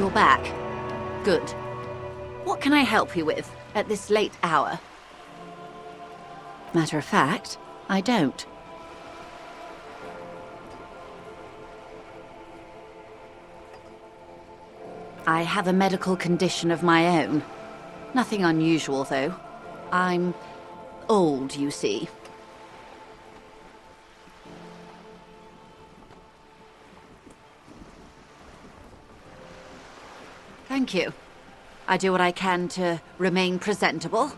you're back. Good. What can I help you with at this late hour? Matter of fact, I don't. I have a medical condition of my own. Nothing unusual, though. I'm old, you see. Thank you. I do what I can to remain presentable.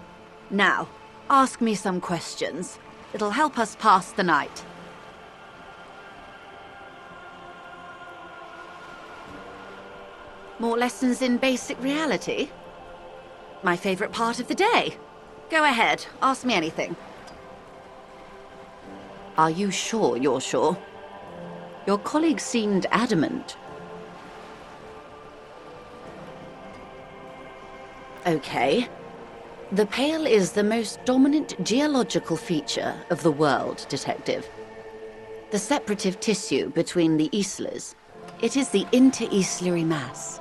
Now, ask me some questions. It'll help us pass the night. More lessons in basic reality? My favorite part of the day. Go ahead, ask me anything. Are you sure you're sure? Your colleague seemed adamant. Okay. The Pale is the most dominant geological feature of the world, Detective. The separative tissue between the islas. It is the inter-islary mass.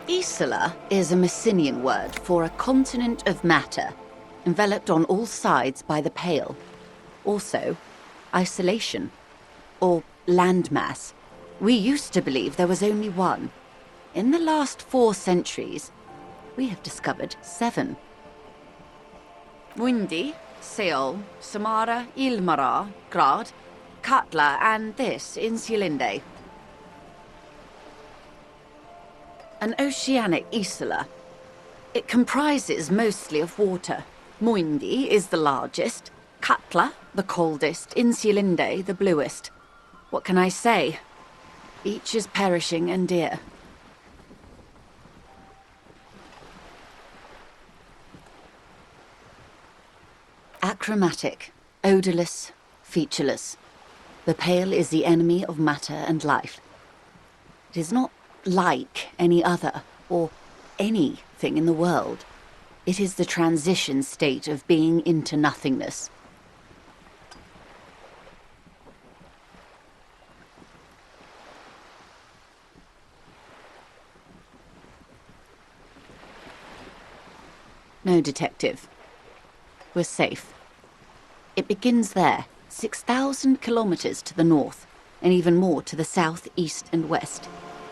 Isla is a Messinian word for a continent of matter, enveloped on all sides by the Pale. Also, isolation, or landmass. We used to believe there was only one. In the last 4 centuries, we have discovered 7. Windy, Seol, Samara, Ilmara, Grad, Katla, and this, Insulinde. An oceanic isla. It comprises mostly of water. Muindi is the largest, Katla the coldest, Insulinde the bluest. What can I say? Each is perishing and dear. Achromatic, odorless, featureless. The Pale is the enemy of matter and life. It is not like any other, or anything in the world. It is the transition state of being into nothingness. No, Detective. We're safe. It begins there, 6,000 kilometers to the north, and even more to the south, east, and west.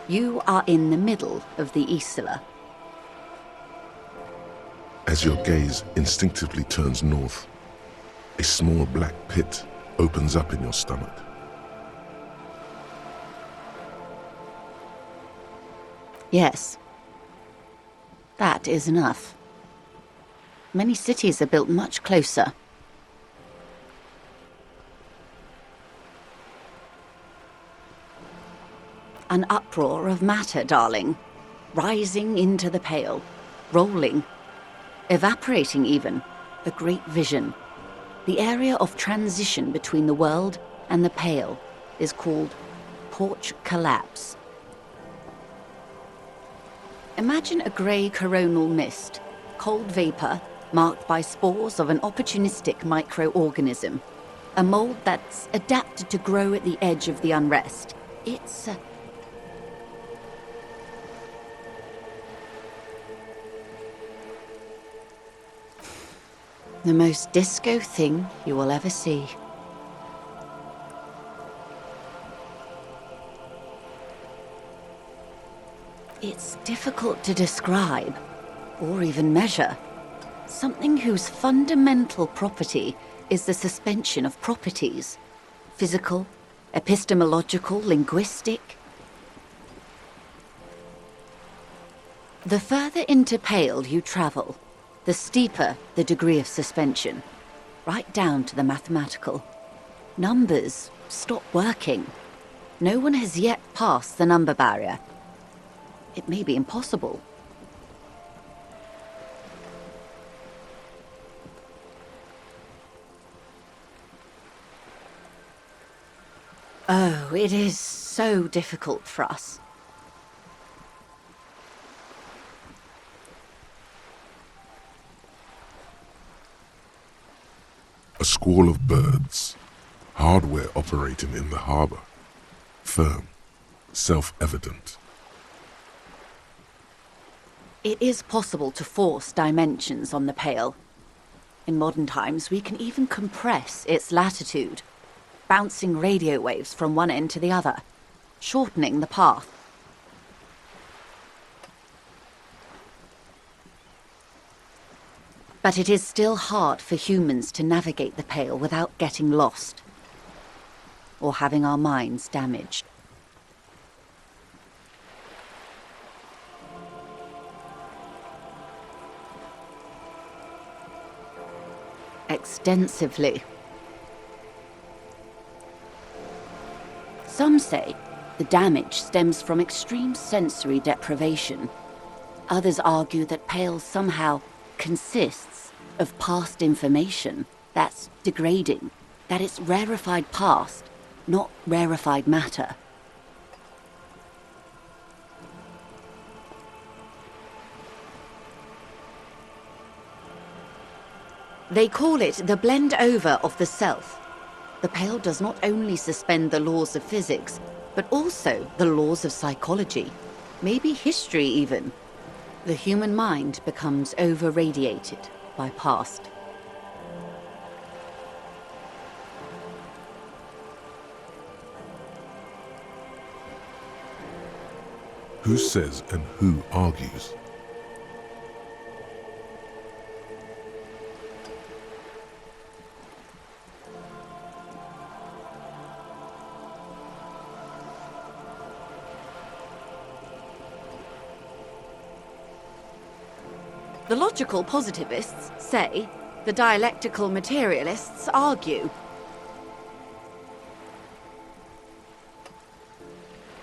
You are in the middle of the Isla. As your gaze instinctively turns north, a small black pit opens up in your stomach. Yes. That is enough. Many cities are built much closer. An uproar of matter, darling. Rising into the Pale. Rolling. Evaporating even. A great vision. The area of transition between the world and the Pale is called porch collapse. Imagine a grey coronal mist, cold vapor, marked by spores of an opportunistic microorganism. A mold that's adapted to grow at the edge of the unrest. It's the most disco thing you will ever see. It's difficult to describe, or even measure. Something whose fundamental property is the suspension of properties. Physical, epistemological, linguistic. The further into Pale you travel, the steeper the degree of suspension, right down to the mathematical. Numbers stop working. No one has yet passed the number barrier. It may be impossible. Oh, it is so difficult for us. A squall of birds. Hardware operating in the harbor. Firm. Self-evident. It is possible to force dimensions on the Pale. In modern times, we can even compress its latitude, bouncing radio waves from one end to the other, shortening the path. But it is still hard for humans to navigate the Pale without getting lost, or having our minds damaged. Extensively. Some say the damage stems from extreme sensory deprivation. Others argue that Pale somehow consists of past information that's degrading, that it's rarefied past, not rarefied matter. They call it the blend over of the self. The Pale does not only suspend the laws of physics, but also the laws of psychology, maybe history even. The human mind becomes over-radiated by past. Who says and who argues? The logical positivists say, the dialectical materialists argue.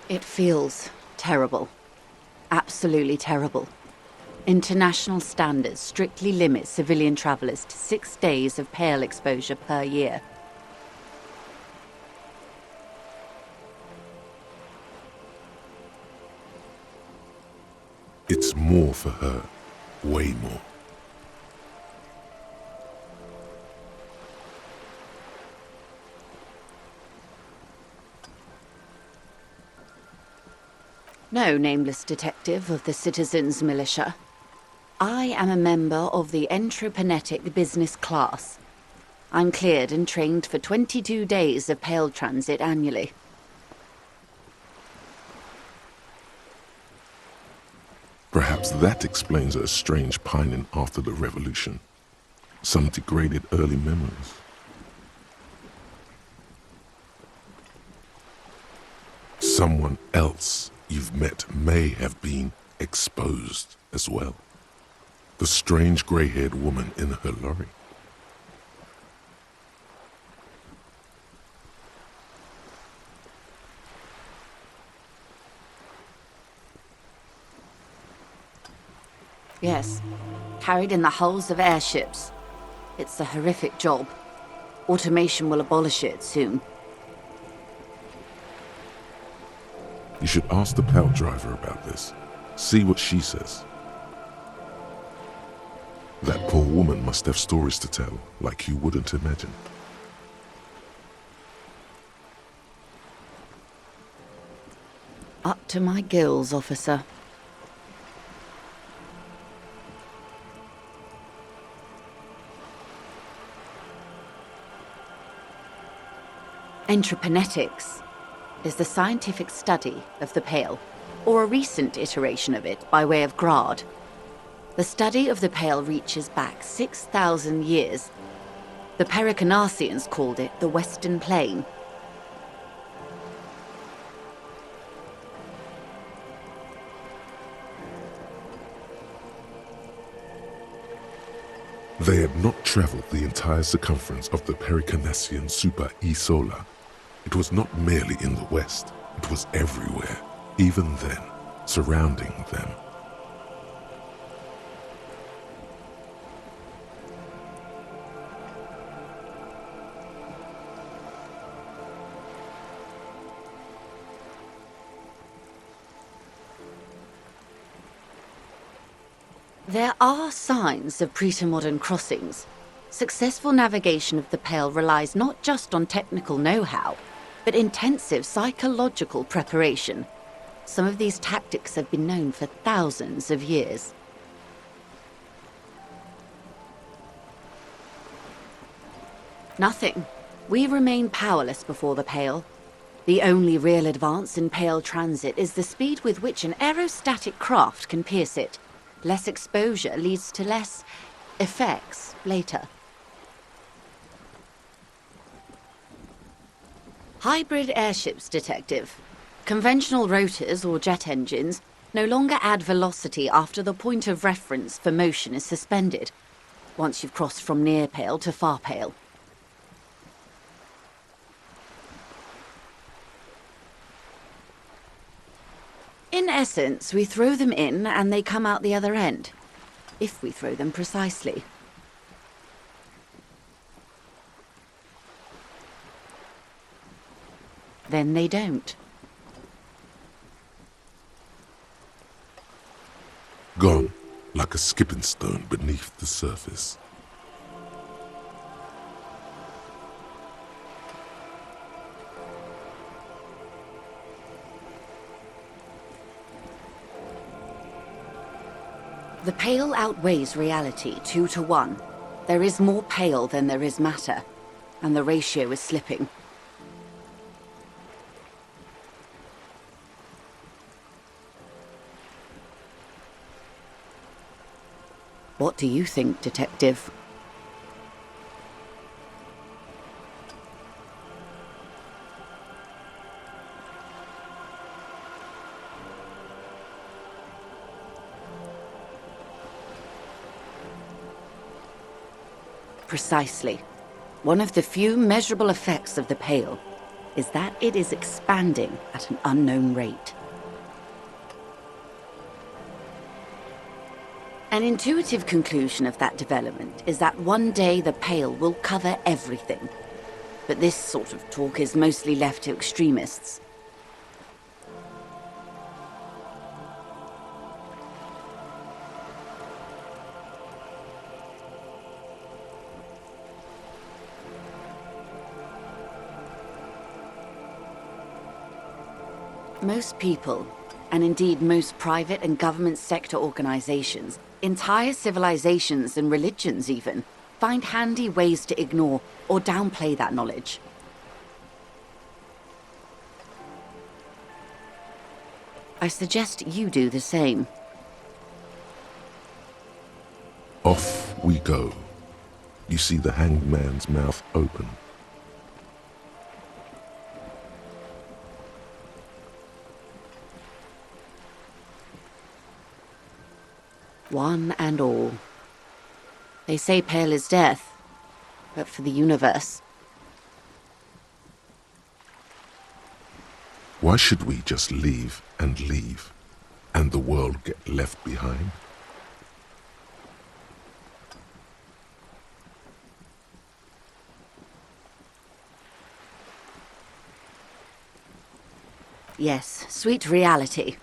It feels terrible. Absolutely terrible. International standards strictly limit civilian travelers to 6 days of Pale exposure per year. It's more for her. Way more. No, nameless detective of the Citizens Militia. I am a member of the entreprenetic business class. I'm cleared and trained for 22 days of Pale transit annually. Perhaps that explains her strange pining after the revolution. Some degraded early memories. Someone else you've met may have been exposed as well. The strange grey-haired woman in her lorry. Yes, carried in the hulls of airships. It's a horrific job. Automation will abolish it soon. You should ask the PAL driver about this. See what she says. That poor woman must have stories to tell, like you wouldn't imagine. Up to my gills, officer. Entreprenetics is the scientific study of the Pale, or a recent iteration of it by way of grad. The study of the Pale reaches back 6,000 years. The Pericarnassians called it the Western Plain. They had not traveled the entire circumference of the Pericarnassian Super E-Solar. It was not merely in the west, it was everywhere, even then, surrounding them. There are signs of pre-modern crossings, Successful navigation of the Pale relies not just on technical know-how, but intensive psychological preparation. Some of these tactics have been known for thousands of years. Nothing. We remain powerless before the Pale. The only real advance in Pale transit is the speed with which an aerostatic craft can pierce it. Less exposure leads to less effects later. Hybrid airships, Detective. Conventional rotors or jet engines no longer add velocity after the point of reference for motion is suspended, once you've crossed from near Pale to far Pale. In essence, we throw them in and they come out the other end, if we throw them precisely. Then they don't. Gone, like a skipping stone beneath the surface. The Pale outweighs reality 2 to 1. There is more Pale than there is matter, and the ratio is slipping. What do you think, Detective? Precisely. One of the few measurable effects of the Pale is that it is expanding at an unknown rate. An intuitive conclusion of that development is that one day the Pale will cover everything. But this sort of talk is mostly left to extremists. Most people, and indeed most private and government sector organizations, entire civilizations and religions even, find handy ways to ignore or downplay that knowledge. I suggest you do the same. Off we go. You see the hanged man's mouth open. One and all. They say Pale is death, but for the universe. Why should we just leave, and the world get left behind? Yes, sweet reality.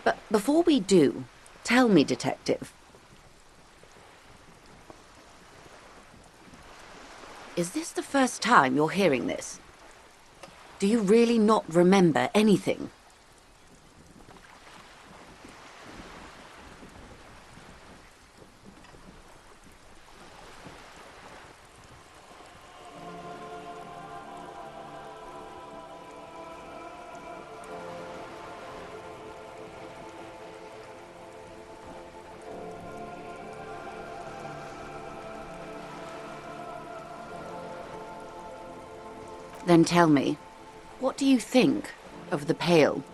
But before we do, tell me, Detective. Is this the first time you're hearing this? Do you really not remember anything? Then tell me, what do you think of the Pale?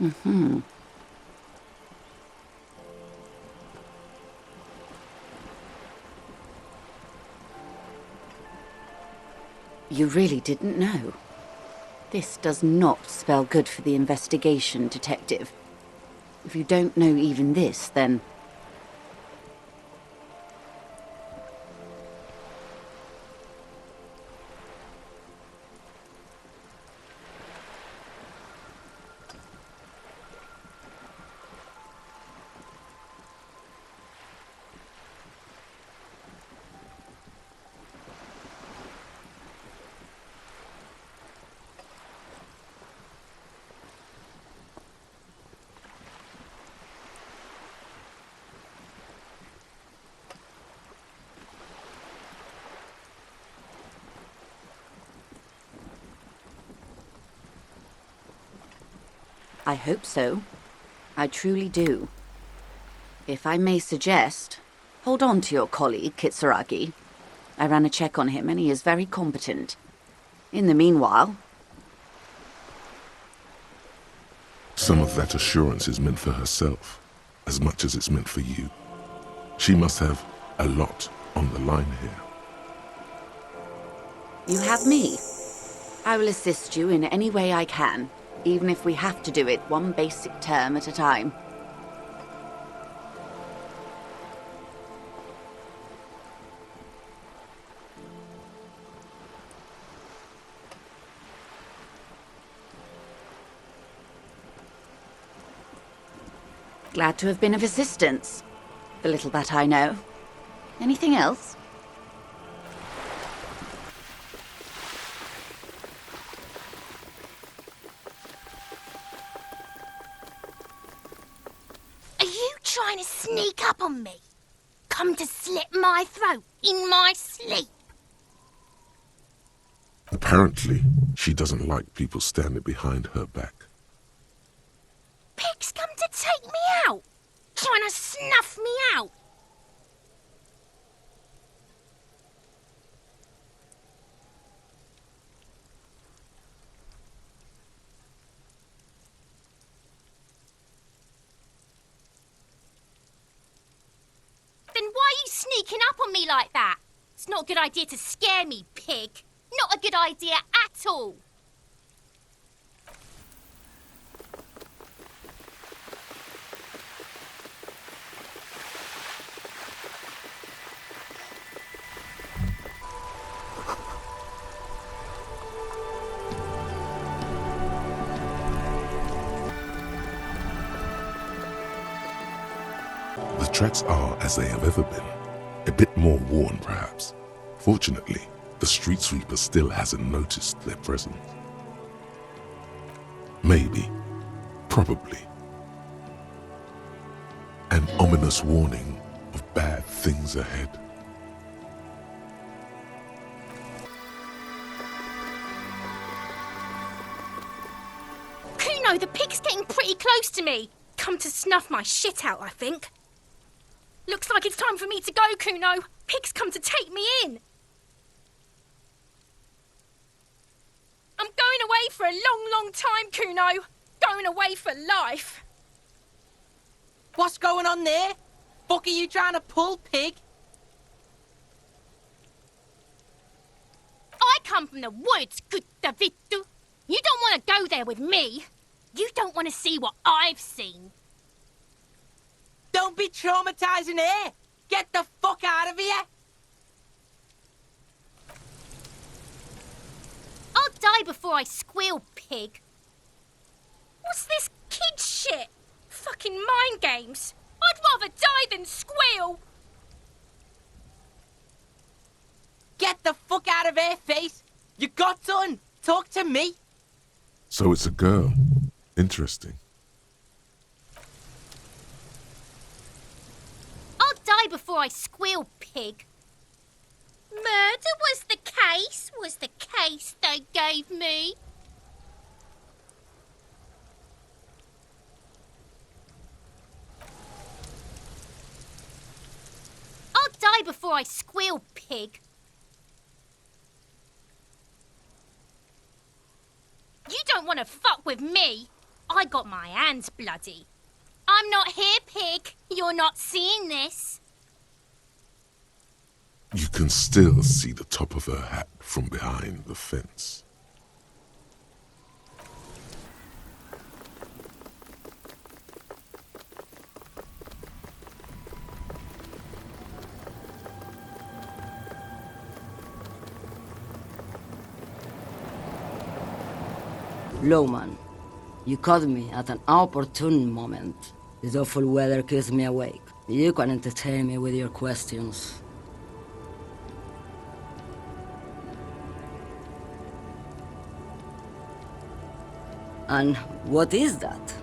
You really didn't know. This does not spell good for the investigation, Detective. If you don't know even this, then... I hope so. I truly do. If I may suggest, hold on to your colleague, Kitsuragi. I ran a check on him and he is very competent. In the meanwhile... Some of that assurance is meant for herself, as much as it's meant for you. She must have a lot on the line here. You have me. I will assist you in any way I can, even if we have to do it one basic term at a time. Glad to have been of assistance. The little that I know. Anything else? Are you trying to sneak up on me? Come to slit my throat in my sleep? Apparently, she doesn't like people standing behind her back. Pigs come to take me out, trying to snuff me out. Then why are you sneaking up on me like that? It's not a good idea to scare me, pig. Not a good idea at all. The tracks are as they have ever been. A bit more worn, perhaps. Fortunately, the street sweeper still hasn't noticed their presence. Maybe. Probably. An ominous warning of bad things ahead. Kuno, the pig's getting pretty close to me. Come to snuff my shit out, I think. Looks like it's time for me to go, Kuno. Pig's come to take me in. I'm going away for a long, long time, Kuno. Going away for life. What's going on there? Fuck are you trying to pull, pig? I come from the woods, good Davidu. You don't want to go there with me. You don't want to see what I've seen. Don't be traumatizing here. Get the fuck out of here. I'll die before I squeal, pig. What's this kid shit? Fucking mind games. I'd rather die than squeal. Get the fuck out of here, face. You got done. Talk to me. So it's a girl. Interesting. I'll die before I squeal, pig. Murder was the case they gave me. I'll die before I squeal, pig. You don't want to fuck with me. I got my hands bloody. I'm not here, pig. You're not seeing this. You can still see the top of her hat from behind the fence. Lowman, you caught me at an opportune moment. This awful weather keeps me awake. You can entertain me with your questions. And what is that?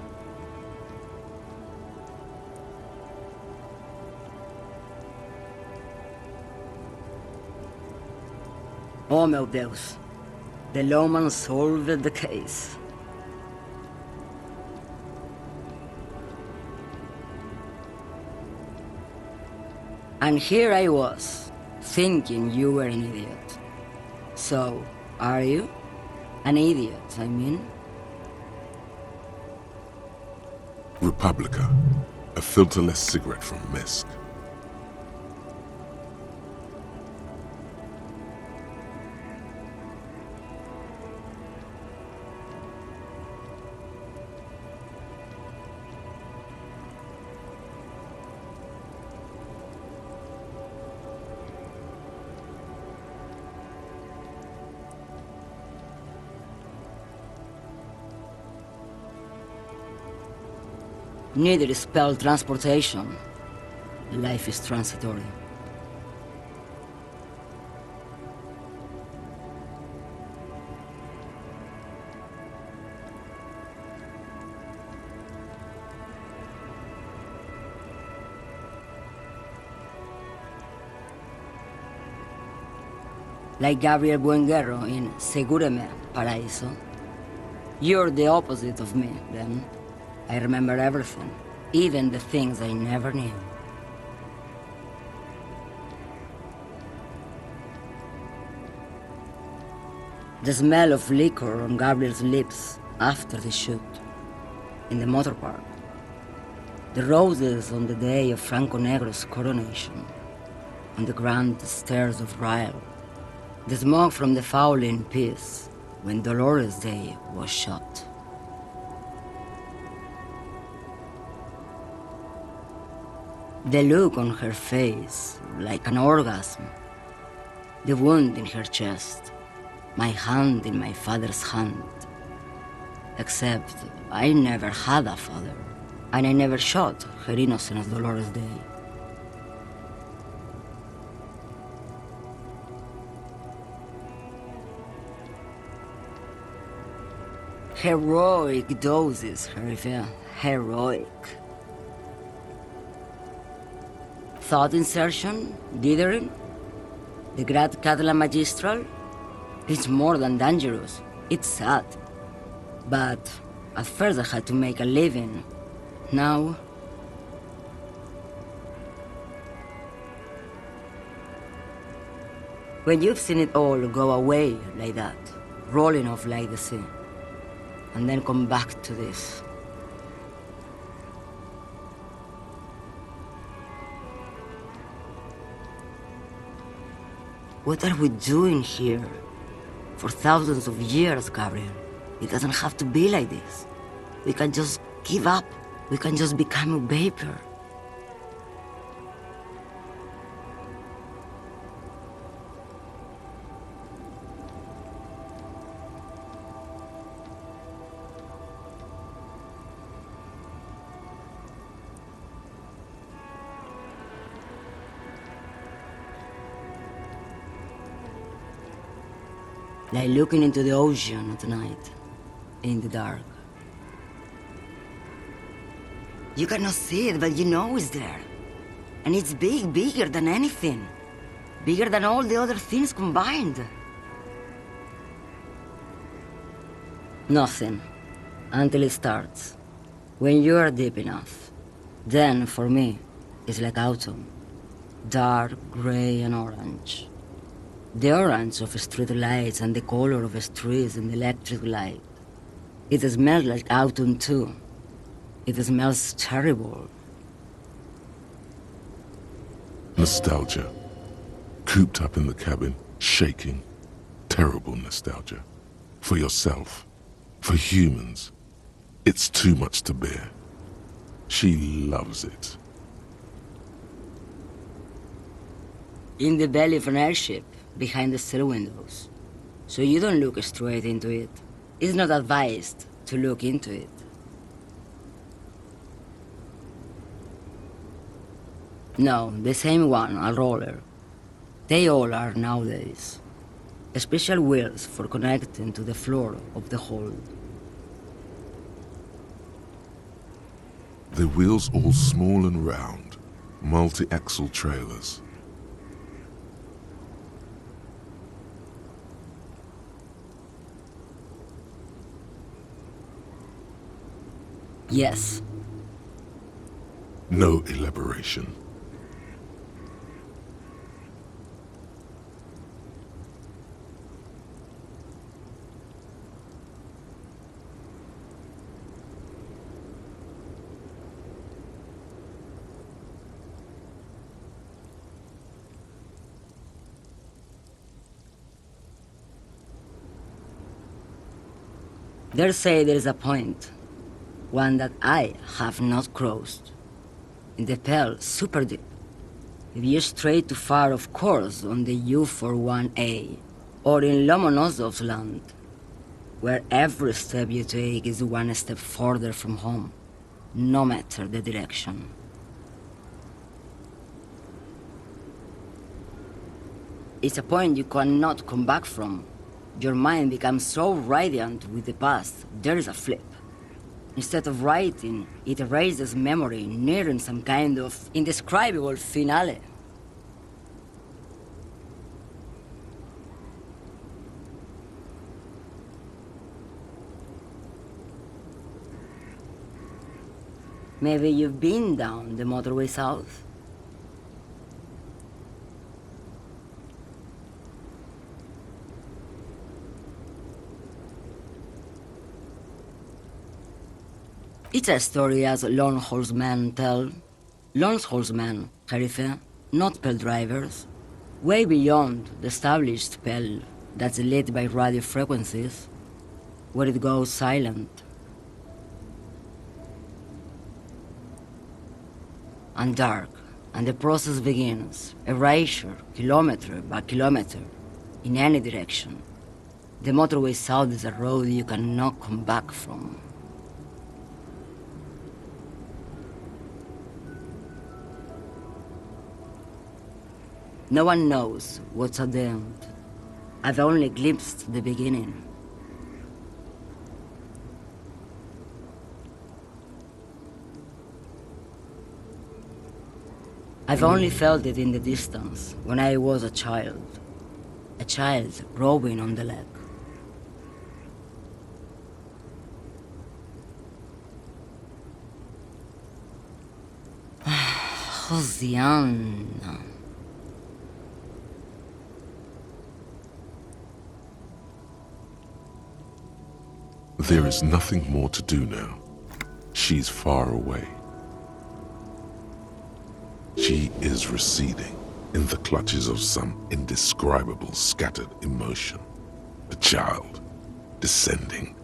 Oh, meu Deus. The lawman solved the case. And here I was, thinking you were an idiot. So, are you? An idiot, I mean? Republica, a filterless cigarette from Misk. Neither is spelled transportation. Life is transitory. Like Gabriel Buenguerro in Segúreme, Paraíso. You're the opposite of me, then. I remember everything, even the things I never knew. The smell of liquor on Gabriel's lips after the shoot, in the motor park. The roses on the day of Franco Negro's coronation, on the grand stairs of Ryle. The smoke from the Fowling piece when Dolores Day was shot. The look on her face, like an orgasm. The wound in her chest. My hand in my father's hand. Except, I never had a father. And I never shot her innocent as Dolores Day. Heroic doses, Herifia. Heroic. Thought insertion? Dithering? The Grad Catalan Magistral? It's more than dangerous. It's sad. But at first I had to make a living. Now... When you've seen it all go away like that, rolling off like the sea, and then come back to this... What are we doing here? For thousands of years, Gabriel. It doesn't have to be like this. We can just give up. We can just become a vapor. Like looking into the ocean at night, in the dark. You cannot see it, but you know it's there. And it's big, bigger than anything. Bigger than all the other things combined. Nothing. Until it starts. When you are deep enough. Then, for me, it's like autumn. Dark, gray, and orange. The orange of street lights and the color of streets in the electric light. It smells like autumn too. It smells terrible. Nostalgia. Cooped up in the cabin, shaking. Terrible nostalgia. For yourself. For humans. It's too much to bear. She loves it. In the belly of an airship, behind the sail windows. So you don't look straight into it. It's not advised to look into it. No, the same one, a roller. They all are nowadays. Special wheels for connecting to the floor of the hold. The wheels all small and round, multi-axle trailers. Yes. No elaboration. They say there is a point, one that I have not crossed. In the Pale, super deep. If you stray too far, of course, on the U41A, or in Lomonosov's land, where every step you take is one step further from home, no matter the direction. It's a point you cannot come back from. Your mind becomes so radiant with the past, there is a flip. Instead of writing, it erases memory, nearing some kind of indescribable finale. Maybe you've been down the motorway south? It's a story as lone horsemen tell. Lone horsemen, Jerife, not pale drivers. Way beyond the established pale that's lit by radio frequencies, where it goes silent. And dark, and the process begins, erasure, kilometer by kilometer, in any direction. The motorway south is a road you cannot come back from. No one knows what's at the end. I've only glimpsed the beginning. I've only felt it in the distance when I was a child rowing on the lake. Josiana. There is nothing more to do now. She's far away. She is receding in the clutches of some indescribable scattered emotion. A child descending.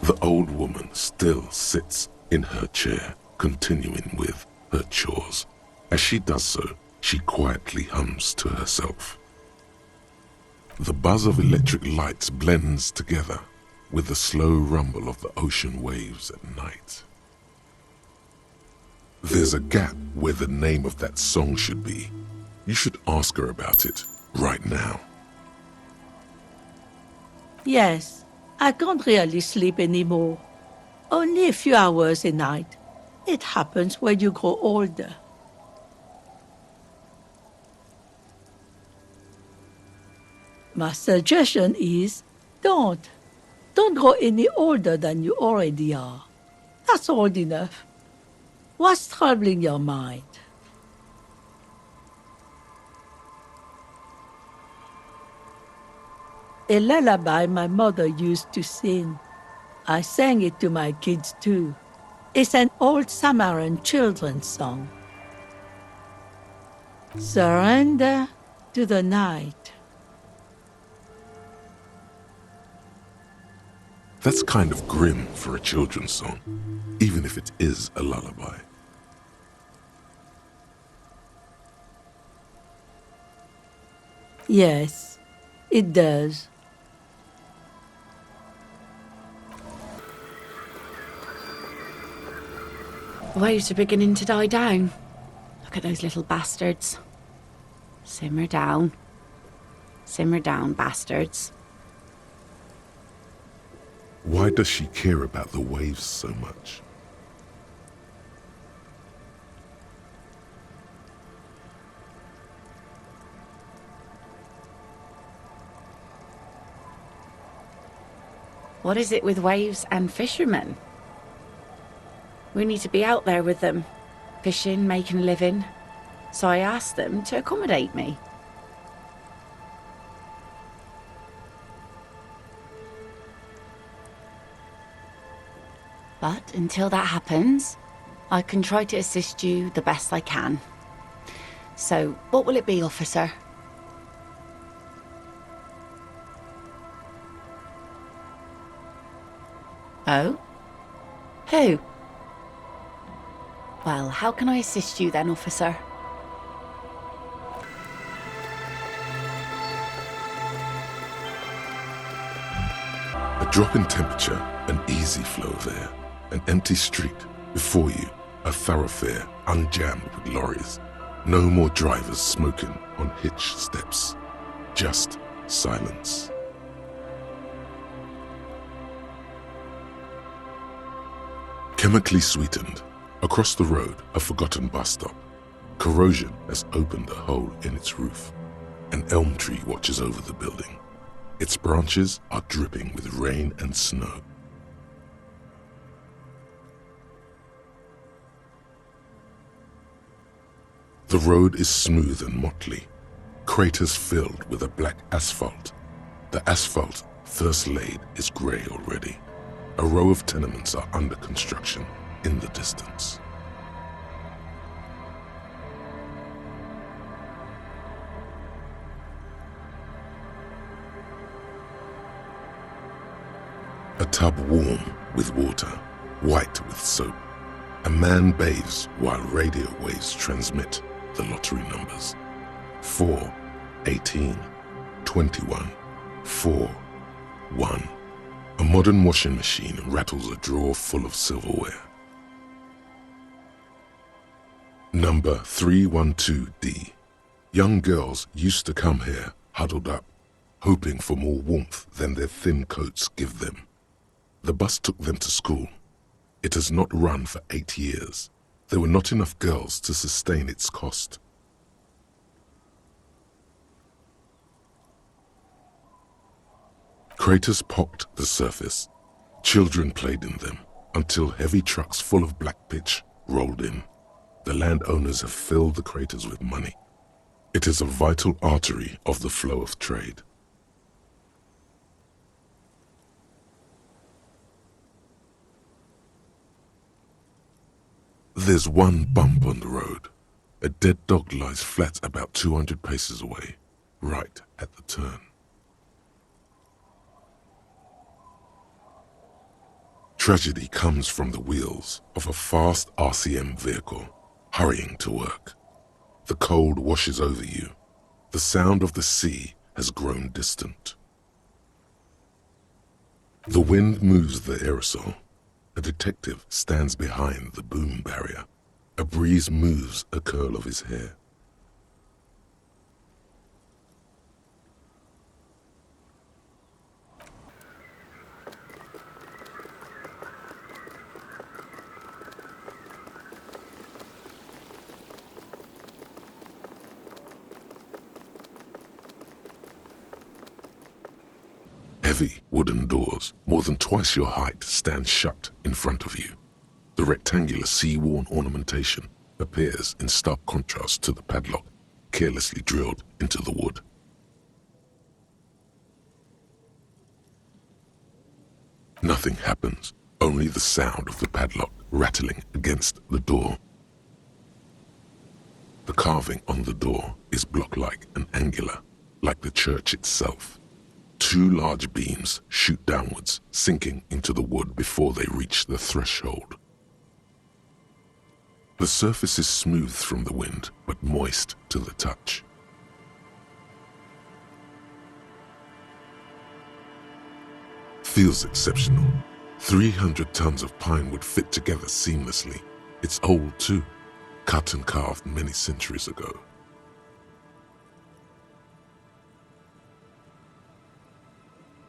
The old woman still sits in her chair, continuing with her chores. As she does so, she quietly hums to herself. The buzz of electric lights blends together with the slow rumble of the ocean waves at night. There's a gap where the name of that song should be. You should ask her about it right now. Yes, I can't really sleep anymore. Only a few hours a night. It happens when you grow older. My suggestion is, don't go any older than you already are. That's old enough. What's troubling your mind? A lullaby my mother used to sing. I sang it to my kids too. It's an old Samaran children's song. Surrender to the night. That's kind of grim for a children's song, even if it is a lullaby. Yes, it does. The waves are beginning to die down. Look at those little bastards. Simmer down. Simmer down, bastards. Why does she care about the waves so much? What is it with waves and fishermen? We need to be out there with them, fishing, making a living. So I asked them to accommodate me. But until that happens, I can try to assist you the best I can. So, what will it be, officer? Oh? Who? Well, how can I assist you then, officer? A drop in temperature, an easy flow of air, an empty street, before you, a thoroughfare unjammed with lorries. No more drivers smoking on hitch steps. Just silence. Chemically sweetened, across the road, a forgotten bus stop. Corrosion has opened a hole in its roof. An elm tree watches over the building. Its branches are dripping with rain and snow. The road is smooth and motley, craters filled with a black asphalt. The asphalt, first laid, is grey already. A row of tenements are under construction in the distance. A tub warm with water, white with soap. A man bathes while radio waves transmit the lottery numbers. 4, 18, 21, 4, 1. A modern washing machine rattles a drawer full of silverware. Number 312D. Young girls used to come here huddled up, hoping for more warmth than their thin coats give them. The bus took them to school. It has not run for 8 years. There were not enough girls to sustain its cost. Craters pocked the surface. Children played in them until heavy trucks full of black pitch rolled in. The landowners have filled the craters with money. It is a vital artery of the flow of trade. There's one bump on the road. A dead dog lies flat about 200 paces away, right at the turn. Tragedy comes from the wheels of a fast RCM vehicle, hurrying to work. The cold washes over you. The sound of the sea has grown distant. The wind moves the aerosol. A detective stands behind the boom barrier. A breeze moves a curl of his hair. Heavy wooden doors, more than twice your height, stand shut in front of you. The rectangular sea-worn ornamentation appears in stark contrast to the padlock, carelessly drilled into the wood. Nothing happens, only the sound of the padlock rattling against the door. The carving on the door is block-like and angular, like the church itself. Two large beams shoot downwards, sinking into the wood before they reach the threshold. The surface is smooth from the wind, but moist to the touch. Feels exceptional. 300 tons of pine would fit together seamlessly. It's old too, cut and carved many centuries ago.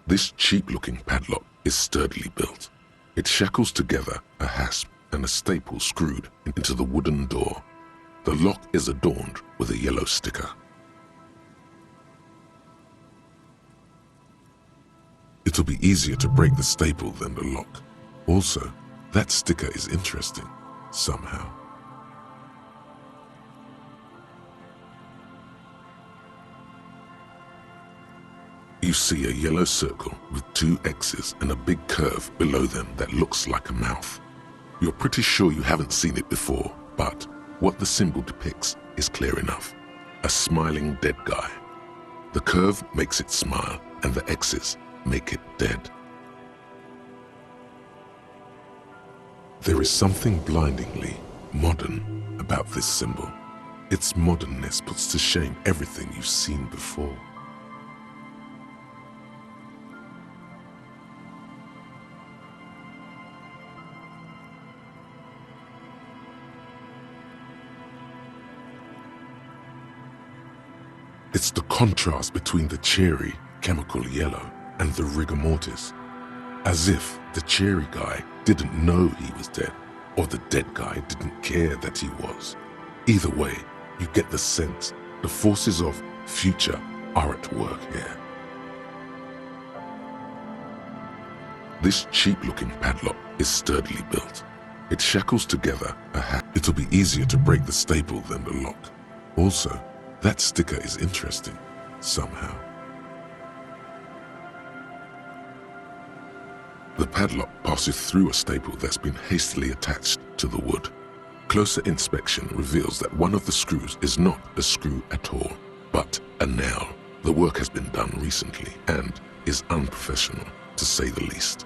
This cheap-looking padlock is sturdily built. It shackles together a hasp and a staple screwed into the wooden door. The lock is adorned with a yellow sticker. It'll be easier to break the staple than the lock. Also, that sticker is interesting, somehow. You see a yellow circle with two X's and a big curve below them that looks like a mouth. You're pretty sure you haven't seen it before, but what the symbol depicts is clear enough. A smiling dead guy. The curve makes it smile, and the X's make it dead. There is something blindingly modern about this symbol. Its modernness puts to shame everything you've seen before. It's the contrast between the cheery, chemical yellow and the rigor mortis. As if the cheery guy didn't know he was dead, or the dead guy didn't care that he was. Either way, you get the sense the forces of future are at work here. This cheap-looking padlock is sturdily built. It shackles together a hat. It'll be easier to break the staple than the lock. Also, that sticker is interesting, somehow. The padlock passes through a staple that's been hastily attached to the wood. Closer inspection reveals that one of the screws is not a screw at all, but a nail. The work has been done recently and is unprofessional, to say the least.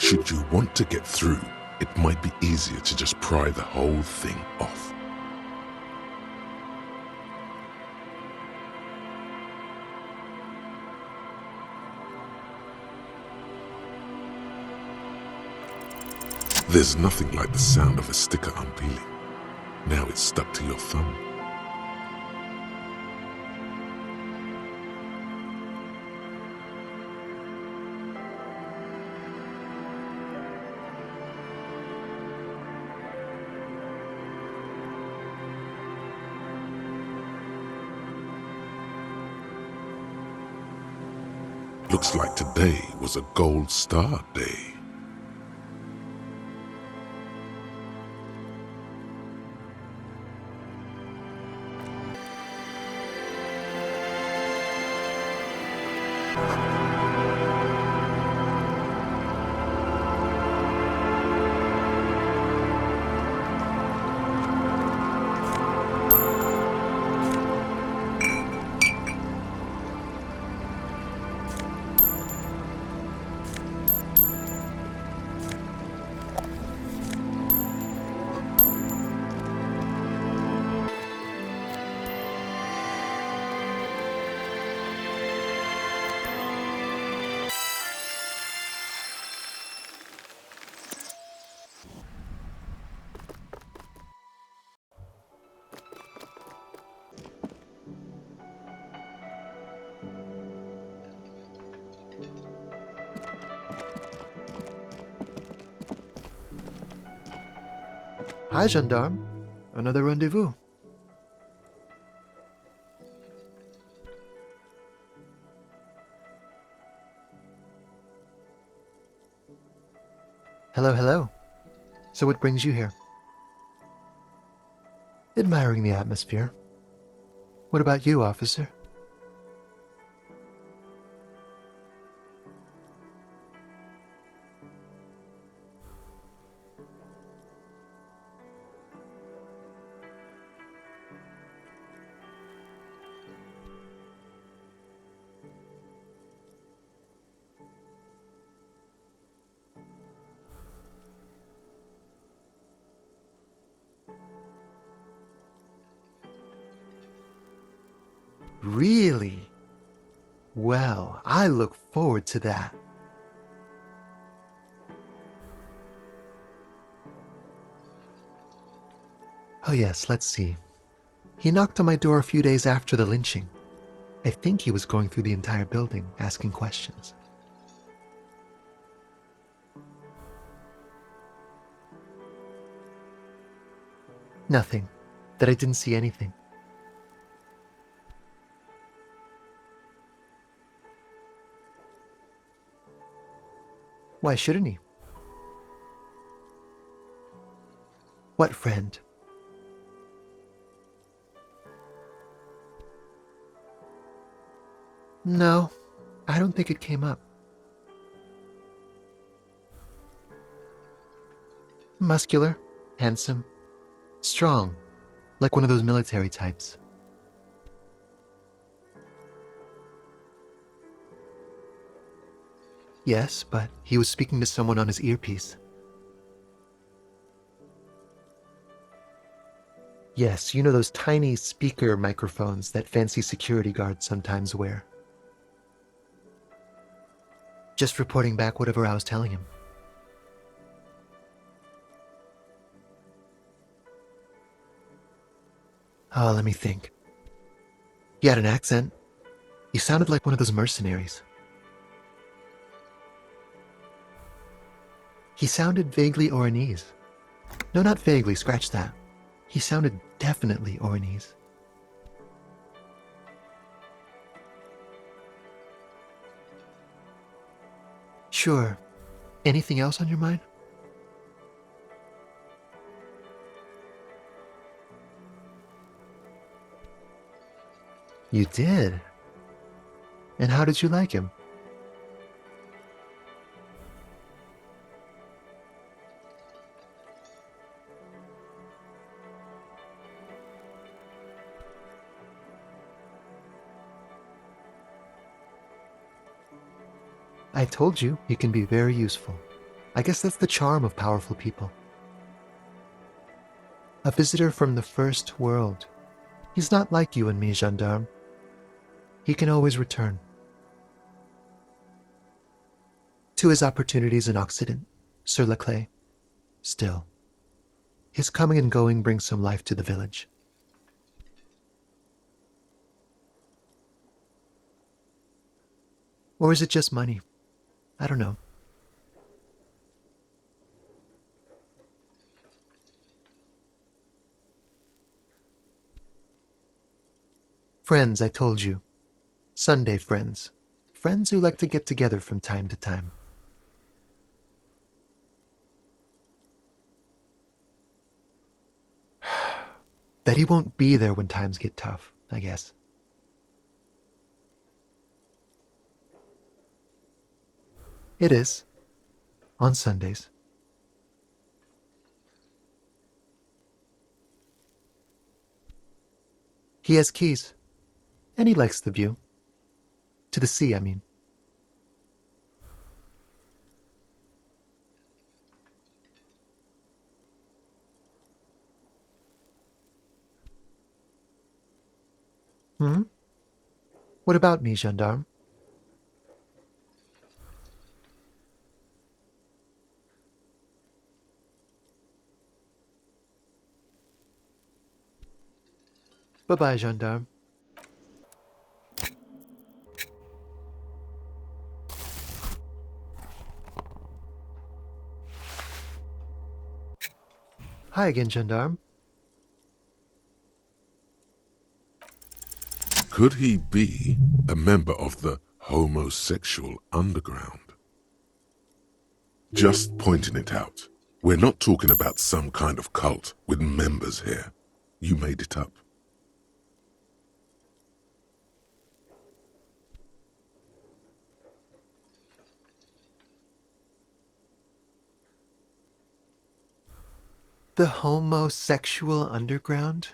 Should you want to get through, it might be easier to just pry the whole thing off. There's nothing like the sound of a sticker unpeeling. Now it's stuck to your thumb. Looks like today was a gold star day. Hi, gendarme. Another rendezvous. Hello, hello. So what brings you here? Admiring the atmosphere. What about you, officer? Really? Well, I look forward to that. Oh yes, let's see. He knocked on my door a few days after the lynching. I think he was going through the entire building, asking questions. Nothing. That I didn't see anything. Why shouldn't he? What friend? No, I don't think it came up. Muscular, handsome, strong, like one of those military types. Yes, but he was speaking to someone on his earpiece. Yes, you know those tiny speaker microphones that fancy security guards sometimes wear. Just reporting back whatever I was telling him. Oh, let me think. He had an accent. He sounded like one of those mercenaries. He sounded vaguely Oranese. No, not vaguely, scratch that. He sounded definitely Oranese. Sure. Anything else on your mind? You did? And how did you like him? I told you, he can be very useful. I guess that's the charm of powerful people. A visitor from the first world. He's not like you and me, gendarme. He can always return. To his opportunities in Occident, Sur la Clé. Still, his coming and going brings some life to the village. Or is it just money? I don't know. Friends, I told you. Sunday friends. Friends who like to get together from time to time. Bet he won't be there when times get tough, I guess. It is. On Sundays. He has keys. And he likes the view. To the sea, I mean. Hmm? What about me, gendarme? Bye-bye, gendarme. Hi again, gendarme. Could he be a member of the homosexual underground? Just pointing it out. We're not talking about some kind of cult with members here. You made it up. The homosexual underground?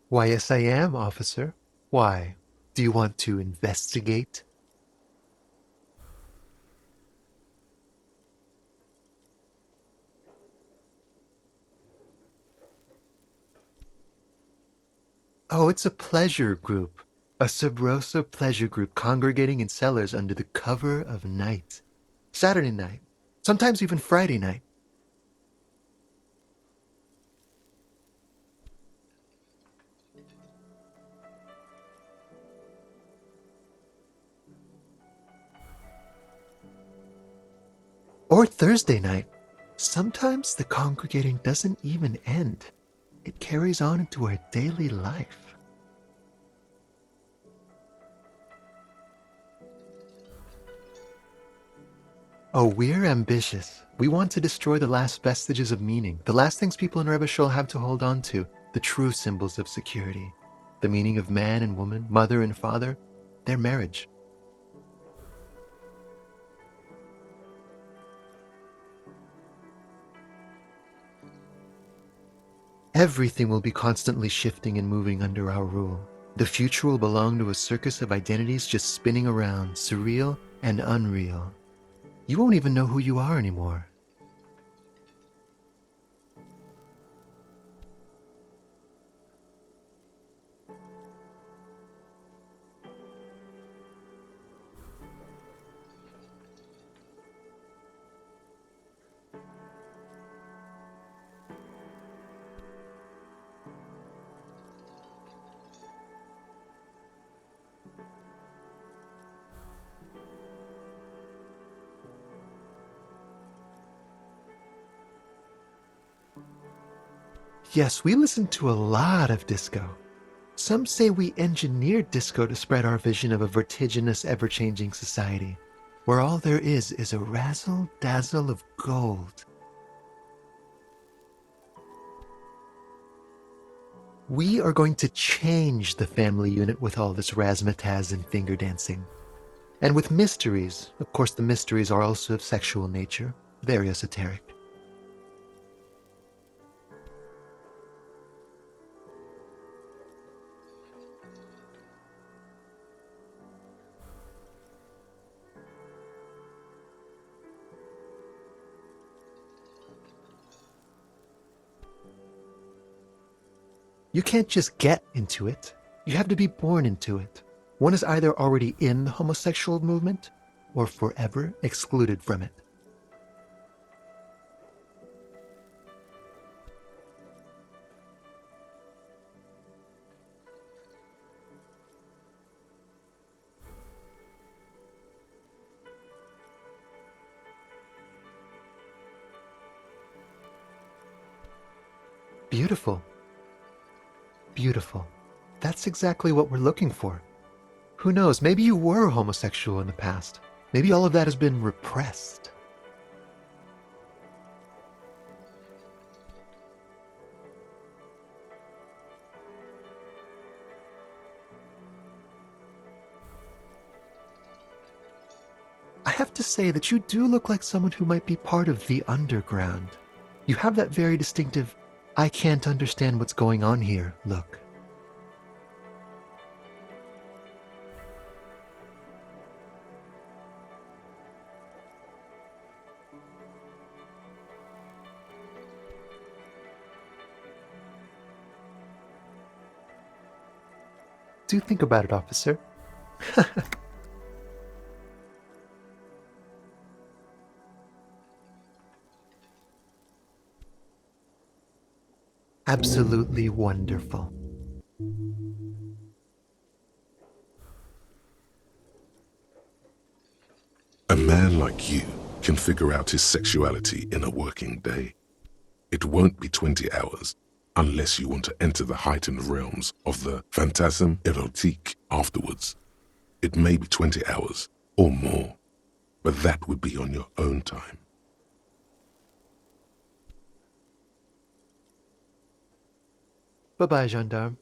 Why, yes, I am, officer. Why? Do you want to investigate? Oh, it's a pleasure group. A Sub Rosa pleasure group congregating in cellars under the cover of night. Saturday night. Sometimes even Friday night. Or Thursday night. Sometimes the congregating doesn't even end. It carries on into our daily life. Oh, we're ambitious. We want to destroy the last vestiges of meaning, the last things people in Rebishul have to hold on to, the true symbols of security, the meaning of man and woman, mother and father, their marriage. Everything will be constantly shifting and moving under our rule. The future will belong to a circus of identities just spinning around, surreal and unreal. You won't even know who you are anymore. Yes, we listen to a lot of disco. Some say we engineered disco to spread our vision of a vertiginous, ever-changing society, where all there is a razzle-dazzle of gold. We are going to change the family unit with all this razzmatazz and finger dancing. And with mysteries. Of course, the mysteries are also of sexual nature, very esoteric. You can't just get into it. You have to be born into it. One is either already in the homosexual movement or forever excluded from it. Beautiful. Beautiful. That's exactly what we're looking for. Who knows, maybe you were homosexual in the past. Maybe all of that has been repressed. I have to say that you do look like someone who might be part of the underground. You have that very distinctive, I can't understand what's going on here look. Do think about it, officer. Absolutely wonderful. A man like you can figure out his sexuality in a working day. It won't be 20 hours unless you want to enter the heightened realms of the phantasme erotique afterwards. It may be 20 hours or more, but that would be on your own time. Bye-bye, gendarme.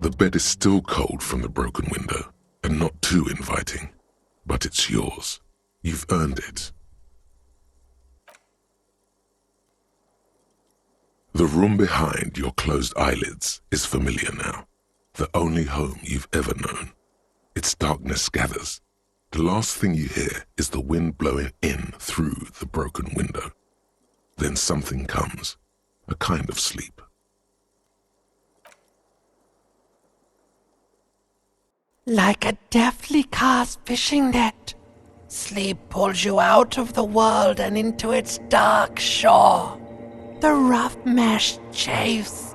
The bed is still cold from the broken window, and not too inviting, but it's yours. You've earned it. The room behind your closed eyelids is familiar now, the only home you've ever known. Its darkness gathers. The last thing you hear is the wind blowing in through the broken window. Then something comes, a kind of sleep. Like a deftly cast fishing net, sleep pulls you out of the world and into its dark shore. The rough mesh chafes.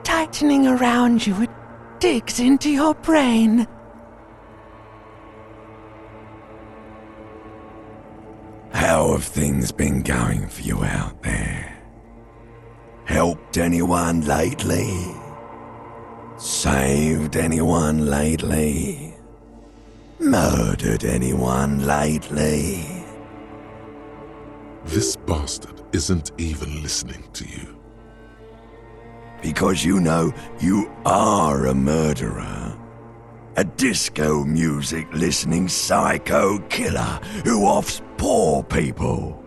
Tightening around you, it digs into your brain. How have things been going for you out there? Helped anyone lately? Saved anyone lately? Murdered anyone lately? This bastard isn't even listening to you. Because you know you are a murderer. A disco music listening psycho killer who offs poor people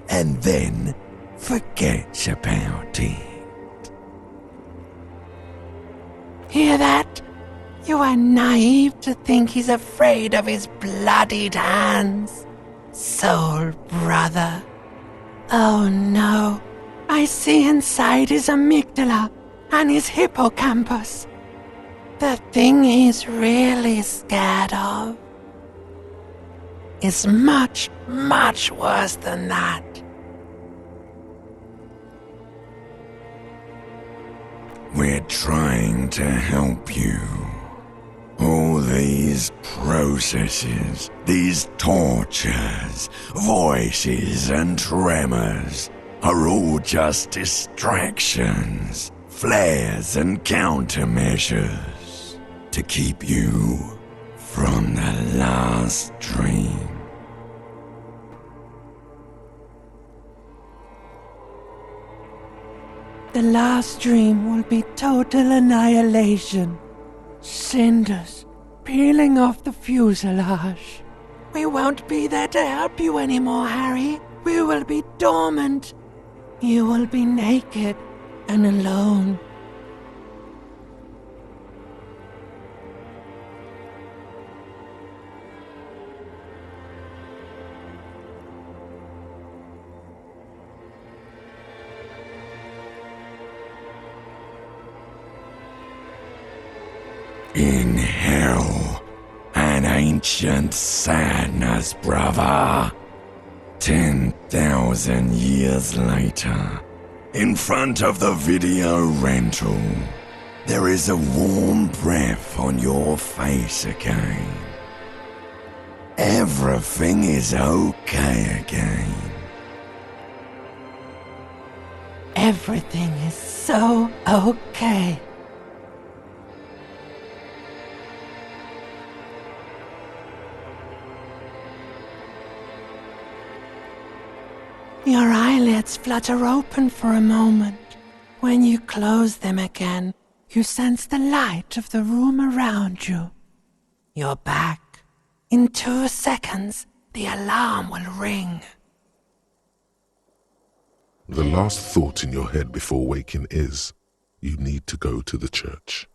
and then forgets about it. Hear that? You are naive to think he's afraid of his bloodied hands. Soul brother. Oh no. I see inside his amygdala and his hippocampus. The thing he's really scared of is much, much worse than that. We're trying to help you. All these processes, these tortures, voices and tremors are all just distractions, flares and countermeasures to keep you from the last dream. The last dream will be total annihilation. Cinders peeling off the fuselage. We won't be there to help you anymore, Harry. We will be dormant. You will be naked and alone. In hell, an ancient sadness, brother. 10,000 years later, in front of the video rental, there is a warm breath on your face again. Everything is okay again. Everything is so okay. Your eyelids flutter open for a moment. When you close them again, you sense the light of the room around you. You're back. In 2 seconds, the alarm will ring. The last thought in your head before waking is, you need to go to the church.